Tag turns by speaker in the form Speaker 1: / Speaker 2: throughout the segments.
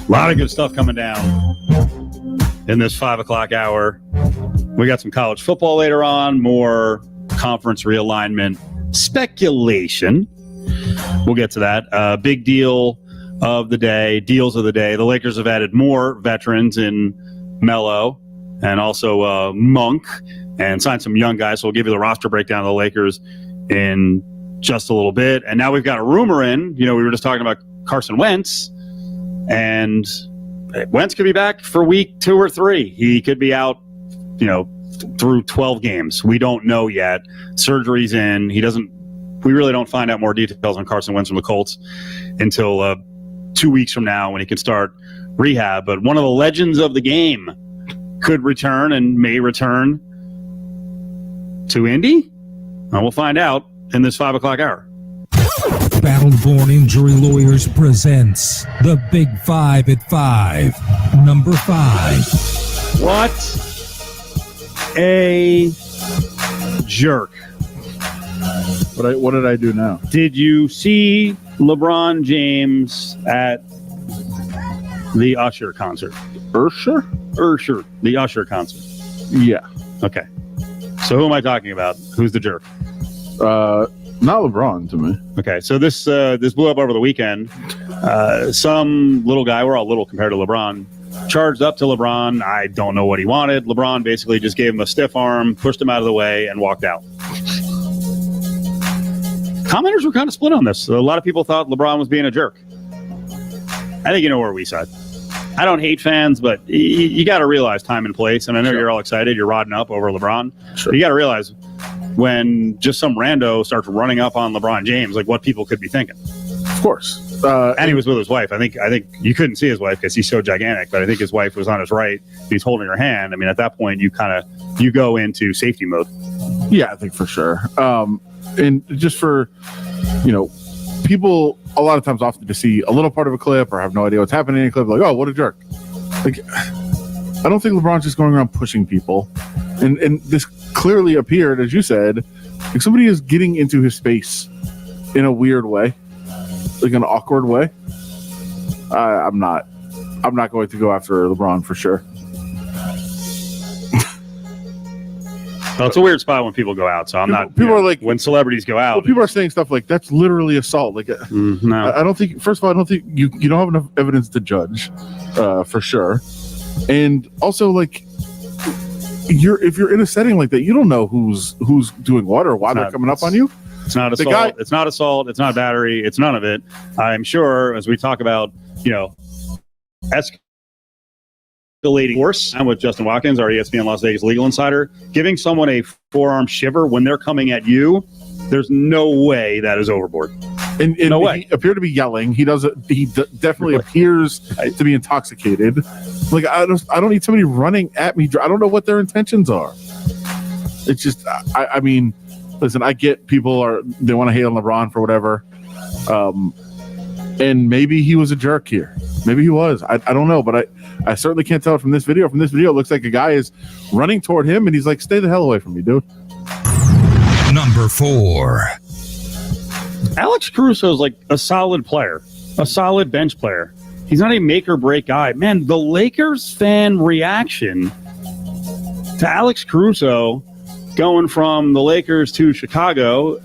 Speaker 1: A lot of good stuff coming down in this 5 o'clock hour. We got some college football later on, more conference realignment speculation. We'll get to that. Big deals of the day. The Lakers have added more veterans in Melo and also Monk and signed some young guys. So we'll give you the roster breakdown of the Lakers in just a little bit. And now we've got a rumor in. We were just talking about Carson Wentz, and Wentz could be back for week 2 or 3. He could be out, through 12 games. We don't know yet. Surgery's in. We really don't find out more details on Carson Wentz from the Colts until 2 weeks from now when he can start rehab. But one of the legends of the game could return and may return to Indy. And we'll find out in this 5 o'clock hour.
Speaker 2: Battleborn Injury Lawyers presents The Big 5 at 5. Number 5.
Speaker 1: What a jerk.
Speaker 3: What did I do now?
Speaker 1: Did you see LeBron James at the Usher concert?
Speaker 3: Usher,
Speaker 1: the Usher concert.
Speaker 3: Yeah.
Speaker 1: Okay. So who am I talking about? Who's the jerk?
Speaker 3: Not LeBron to me.
Speaker 1: Okay. So this blew up over the weekend. Some little guy, we're all little compared to LeBron, charged up to LeBron. I don't know what he wanted. LeBron basically just gave him a stiff arm, pushed him out of the way, and walked out. Commenters were kind of split on this. A lot of people thought LeBron was being a jerk. I think you know where we side. I don't hate fans, but you got to realize time and place. And I know You're all excited. You're rodding up over LeBron.
Speaker 3: Sure.
Speaker 1: But you got to realize when just some rando starts running up on LeBron James, like what people could be thinking.
Speaker 3: Of course.
Speaker 1: And he was with his wife. I think you couldn't see his wife because he's so gigantic, but I think his wife was on his right. He's holding her hand. I mean, at that point, you go into safety mode.
Speaker 3: Yeah, I think for sure. And just for, people a lot of times often to see a little part of a clip or have no idea what's happening in a clip, like, oh, what a jerk. Like, I don't think LeBron's just going around pushing people. And this clearly appeared, as you said, like somebody is getting into his space in a weird way, like an awkward way. I'm not going to go after LeBron for sure.
Speaker 1: Well, it's a weird spot when people go out, so I'm not.
Speaker 3: People are like,
Speaker 1: when celebrities go out.
Speaker 3: Well, people are saying stuff like that's literally assault. Like,
Speaker 1: no,
Speaker 3: I don't think. First of all, I don't think you don't have enough evidence to judge, for sure. And also, like, if you're in a setting like that, you don't know who's doing what or why they're coming up on you.
Speaker 1: It's not assault. It's not assault. It's not battery. It's none of it. I'm sure as we talk about, escalating force. I'm with Justin Watkins, our ESPN Las Vegas legal insider. Giving someone a forearm shiver when they're coming at you, there's no way that is overboard.
Speaker 3: And
Speaker 1: no way.
Speaker 3: He appeared to be yelling. He definitely appears to be intoxicated. Like, I don't need somebody running at me. I don't know what their intentions are. It's just, I mean, listen, I get people they want to hate on LeBron for whatever. And maybe he was a jerk here. Maybe he was. I don't know, but I certainly can't tell it from this video. From this video, it looks like a guy is running toward him, and he's like, stay the hell away from me, dude.
Speaker 2: Number 4.
Speaker 1: Alex Caruso is like a solid player, a solid bench player. He's not a make-or-break guy. Man, the Lakers fan reaction to Alex Caruso going from the Lakers to Chicago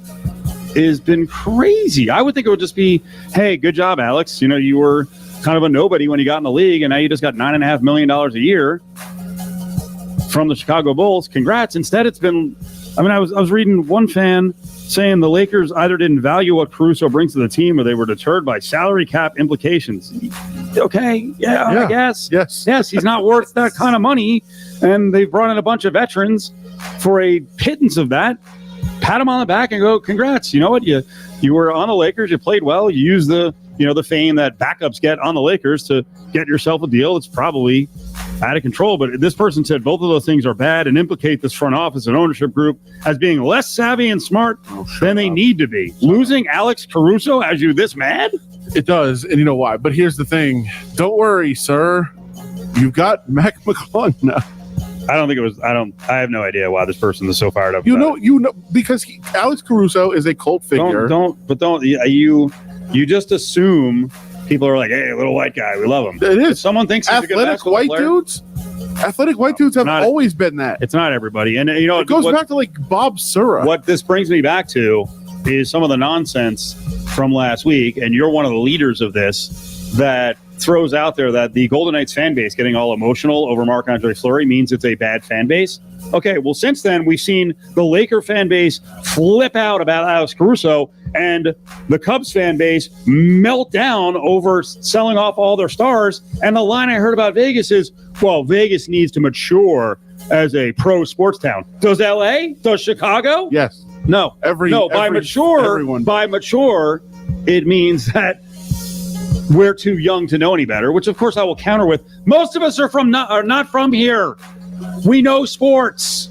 Speaker 1: has been crazy. I would think it would just be, hey, good job, Alex. You were kind of a nobody when you got in the league, and now you just got $9.5 million a year from the Chicago Bulls. Congrats. Instead, it's been, I was reading one fan saying the Lakers either didn't value what Caruso brings to the team or they were deterred by salary cap implications. Okay, yeah. I guess. Yes, he's not worth that kind of money, and they've brought in a bunch of veterans for a pittance of that. Pat him on the back and go, congrats. You know what? You were on the Lakers. You played well. You used the fame that backups get on the Lakers to get yourself a deal. It's probably out of control. But this person said both of those things are bad and implicate this front office and ownership group as being less savvy and smart than they need to be. Losing Alex Caruso has you this mad?
Speaker 3: It does. And you know why? But here's the thing. Don't worry, sir. You've got Mac McClung now.
Speaker 1: I have no idea why this person is so fired up.
Speaker 3: Because Alex Caruso is a cult figure.
Speaker 1: You just assume people are like, hey, little white guy, we love him.
Speaker 3: It is.
Speaker 1: If someone thinks he's a good
Speaker 3: Athletic
Speaker 1: basketball
Speaker 3: white
Speaker 1: player,
Speaker 3: dudes. Athletic white dudes have always been that.
Speaker 1: It's not everybody. And, you know,
Speaker 3: it goes back to like Bob Sura.
Speaker 1: What this brings me back to is some of the nonsense from last week, and you're one of the leaders of this, that throws out there that the Golden Knights fan base getting all emotional over Marc-Andre Fleury means it's a bad fan base. Okay, well, since then, we've seen the Laker fan base flip out about Alex Caruso, and the Cubs fan base melt down over selling off all their stars. And the line I heard about Vegas is, well, Vegas needs to mature as a pro sports town. Does LA? Does Chicago?
Speaker 3: Yes.
Speaker 1: No. By mature, it means that we're too young to know any better, which of course I will counter with, most of us are not from here. We know sports.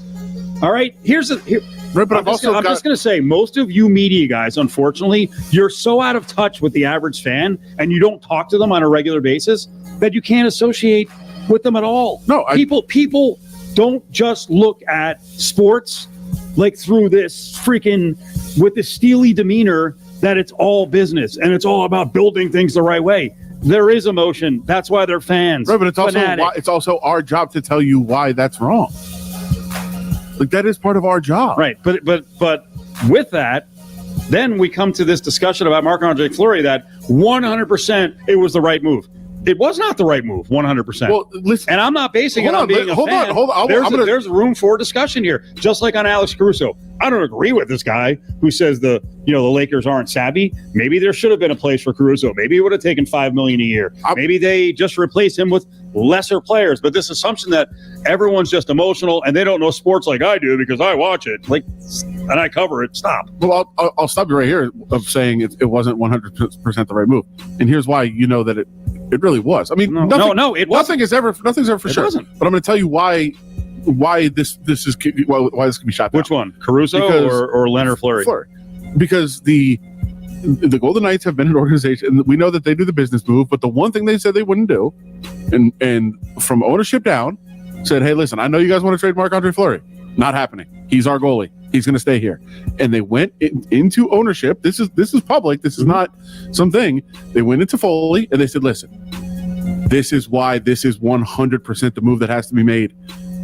Speaker 1: All right. I'm just going to say, most of you media guys, unfortunately, you're so out of touch with the average fan, and you don't talk to them on a regular basis that you can't associate with them at all.
Speaker 3: No,
Speaker 1: people don't just look at sports like through this freaking, with this steely demeanor that it's all business and it's all about building things the right way. There is emotion. That's why they're fans.
Speaker 3: Right, but it's also our job to tell you why that's wrong. Like, that is part of our job.
Speaker 1: Right. But with that, then we come to this discussion about Marc-Andre Fleury that 100% it was the right move. It was not the right move, 100%.
Speaker 3: Well, listen,
Speaker 1: and I'm not basing it on being a fan.
Speaker 3: Hold on.
Speaker 1: There's room for discussion here, just like on Alex Caruso. I don't agree with this guy who says the Lakers aren't savvy. Maybe there should have been a place for Caruso. Maybe it would have taken $5 million a year. Maybe they just replace him with lesser players. But this assumption that everyone's just emotional and they don't know sports like I do because I watch it, and I cover it. Stop.
Speaker 3: Well, I'll stop you right here of saying it wasn't 100% the right move, and here's why you know that it really was. I mean, nothing's ever for sure.
Speaker 1: Wasn't.
Speaker 3: But I'm going to tell you why this can be shot down.
Speaker 1: Which one, Caruso or Leonard Fleury?
Speaker 3: Because the Golden Knights have been an organization, and we know that they do the business move. But the one thing they said they wouldn't do, and from ownership down, said, "Hey, listen, I know you guys want to trade Marc-Andre Fleury. Not happening. He's our goalie. He's going to stay here." And they went into ownership. This is public. This is not something. They went into Foley and they said, "Listen, this is why this is 100% the move that has to be made.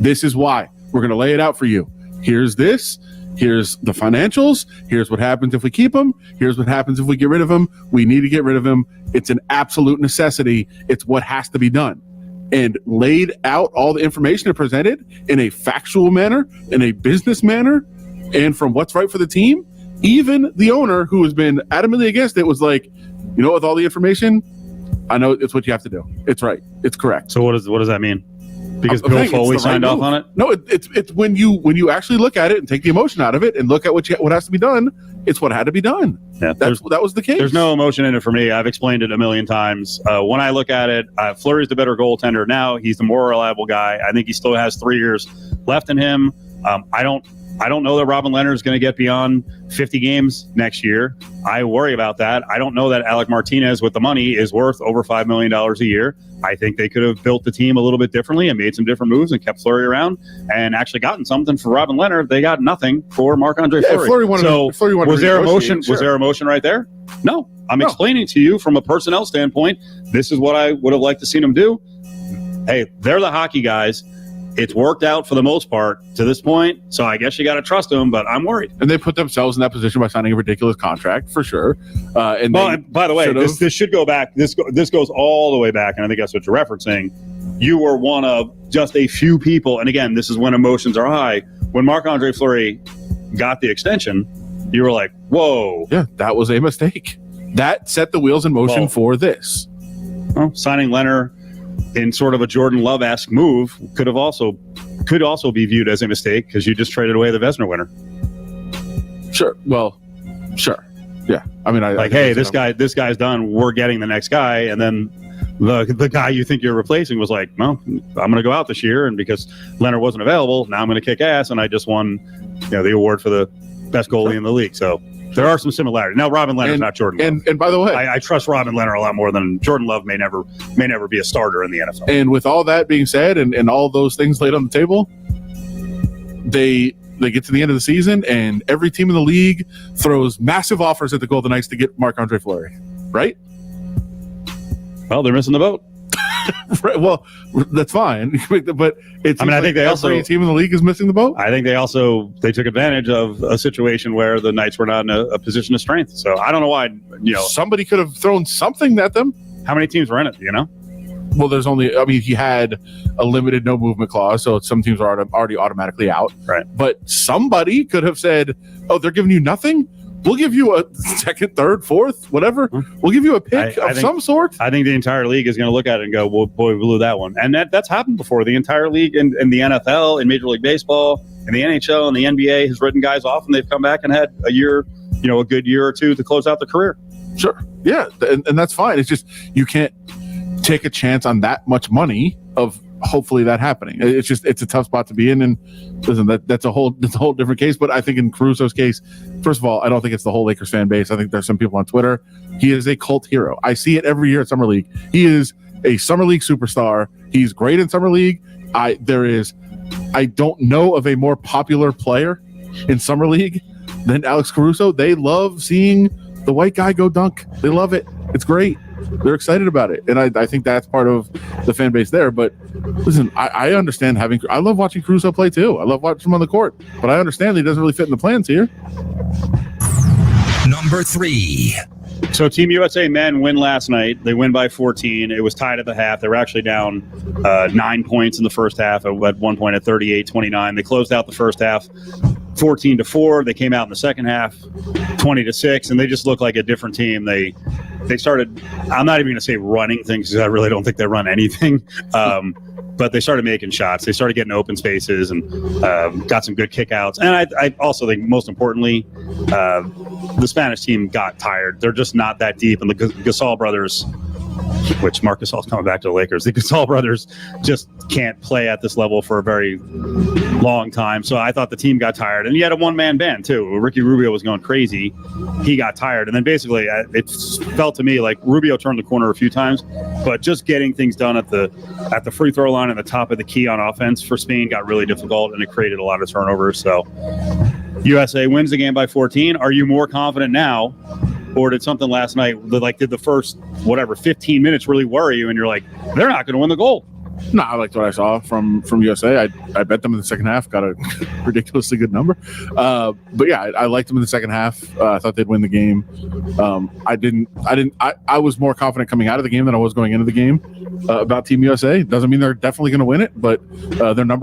Speaker 3: This is why we're going to lay it out for you. Here's this. Here's the financials. Here's what happens if we keep him. Here's what happens if we get rid of him. We need to get rid of him. It's an absolute necessity. It's what has to be done." And laid out all the information and presented in a factual manner, in a business manner, and from what's right for the team. Even the owner, who has been adamantly against it, was like, with all the information, I know it's what you have to do. It's right. It's correct.
Speaker 1: So what does that mean? Because Bill Foley signed off on it?
Speaker 3: No, it's when you actually look at it and take the emotion out of it and look at what has to be done. It's what had to be done.
Speaker 1: Yeah,
Speaker 3: that was the case.
Speaker 1: There's no emotion in it for me. I've explained it a million times. When I look at it, Fleury's the better goaltender now. He's the more reliable guy. I think he still has 3 years left in him. I don't know that Robin Leonard is going to get beyond 50 games next year. I worry about that. I don't know that Alec Martinez with the money is worth over $5 million a year. I think they could have built the team a little bit differently and made some different moves and kept Fleury around and actually gotten something for Robin Leonard. They got nothing for Marc-Andre Fleury. Was there emotion? Sure. Was there emotion right there? No. I'm explaining to you from a personnel standpoint. This is what I would have liked to see them do. Hey, they're the hockey guys. It's worked out for the most part to this point, so I guess you got to trust them, but I'm worried.
Speaker 3: And they put themselves in that position by signing a ridiculous contract, for sure.
Speaker 1: And by the way, this should go back. This goes all the way back, and I think that's what you're referencing. You were one of just a few people, and again, this is when emotions are high. When Marc-Andre Fleury got the extension, you were like, whoa.
Speaker 3: Yeah, that was a mistake. That set the wheels in motion for this.
Speaker 1: Well, signing Leonard in sort of a Jordan Love-esque move could also be viewed as a mistake because you just traded away the Vezina winner.
Speaker 3: Sure. Well, sure. Yeah. I mean,
Speaker 1: this guy's done. We're getting the next guy, and then the guy you think you're replacing was like, well, I'm going to go out this year, and because Leonard wasn't available, now I'm going to kick ass, and I just won, the award for the best goalie in the league. So there are some similarities. Now, Robin Leonard's not Jordan Love.
Speaker 3: And by the way,
Speaker 1: I trust Robin Leonard a lot more than Jordan Love may never be a starter in the NFL.
Speaker 3: And with all that being said, and all those things laid on the table, they get to the end of the season, and every team in the league throws massive offers at the Golden Knights to get Marc-Andre Fleury, right?
Speaker 1: Well, they're missing the boat.
Speaker 3: Right, well, that's fine, but it's.
Speaker 1: I think they
Speaker 3: every team in the league is missing the boat.
Speaker 1: I think they took advantage of a situation where the Knights were not in a position of strength. So I don't know why.
Speaker 3: Somebody could have thrown something at them.
Speaker 1: How many teams were in it?
Speaker 3: Well, there's only. He had a limited no movement clause, so some teams are already automatically out.
Speaker 1: Right.
Speaker 3: But somebody could have said, "Oh, they're giving you nothing. We'll give you a second, third, fourth, whatever. We'll give you a pick of some sort."
Speaker 1: I think the entire league is going to look at it and go, well, boy, we blew that one. And that's happened before. The entire league in the NFL, in Major League Baseball, in the NHL, and the NBA has written guys off, and they've come back and had a year, a good year or two to close out the career.
Speaker 3: Sure. Yeah, and that's fine. It's just you can't take a chance on that much money of hopefully that happening. It's a tough spot to be in, and listen, that's a whole different case. But I think in Caruso's case, first of all, I don't think it's the whole Lakers fan base. I think there's some people on Twitter. He is a cult hero. I see it every year at Summer League. He is a Summer League superstar. He's great in Summer League. I don't know of a more popular player in Summer League than Alex Caruso. They love seeing the white guy go dunk. They love it. It's great. They're excited about it, and I think that's part of the fan base there. But listen, I understand I love watching Caruso play too. I love watching him on the court, but I understand he doesn't really fit in the plans here.
Speaker 2: Number 3.
Speaker 1: So Team USA men win last night. They win by 14. It was tied at the half. They were actually down 9 points in the first half at one point at 38-29. They closed out the first half 14-4. They came out in the second half 20-6, and they just look like a different team. They started, I'm not even going to say running things because I really don't think they run anything, but they started making shots. They started getting open spaces and got some good kickouts. And I also think most importantly, the Spanish team got tired. They're just not that deep. And the Gasol brothers, which Marc Gasol's coming back to the Lakers, the Gasol brothers just can't play at this level for a very long time. So I thought the team got tired. And you had a one-man band, too. Ricky Rubio was going crazy. He got tired. And then basically it felt to me like Rubio turned the corner a few times, but just getting things done at the free throw line and the top of the key on offense for Spain got really difficult, and it created a lot of turnovers. So USA wins the game by 14. Are you more confident now? Or did something last night, did the first, 15 minutes really worry you? And you're like, they're not going to win the gold.
Speaker 3: No, I liked what I saw from USA. I bet them in the second half, got a ridiculously good number. But yeah, I liked them in the second half. I thought they'd win the game. I was more confident coming out of the game than I was going into the game about Team USA. Doesn't mean they're definitely going to win it, but their number